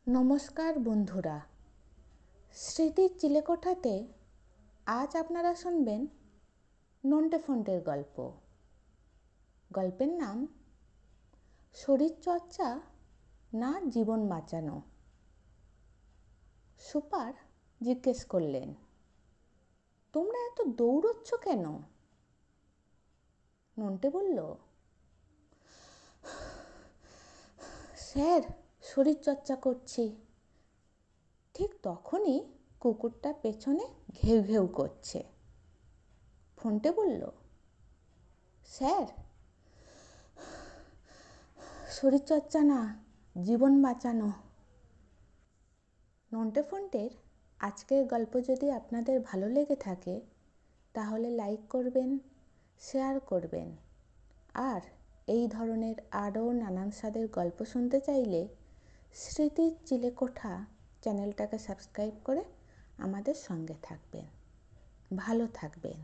নমস্কার বন্ধুরা, স্মৃতির চিলেকোঠাতে আজ আপনারা শুনবেন নন্টে ফন্টের গল্প। গল্পের নাম শরীরচর্চা না জীবন বাঁচানো। সুপার জিজ্ঞেস করলেন, তোমরা এত দৌড়চ্ছ কেন? নন্টে বলল, স্যার, শরীরচর্চা করছি। ঠিক তখনই কুকুরটা পেছনে ঘেউ ঘেউ করছে। ফন্টে বলল, স্যার, শরীরচর্চা না, জীবন বাঁচানো। নন্টে ফন্টের আজকের গল্প যদি আপনাদের ভালো লেগে থাকে তাহলে লাইক করবেন, শেয়ার করবেন, আর এই ধরনের আরও নানান স্বাদের গল্প শুনতে চাইলে স্মৃতির চিলেকোঠা চ্যানেলটাকে সাবস্ক্রাইব করে আমাদের সঙ্গে থাকবেন। ভালো থাকবেন।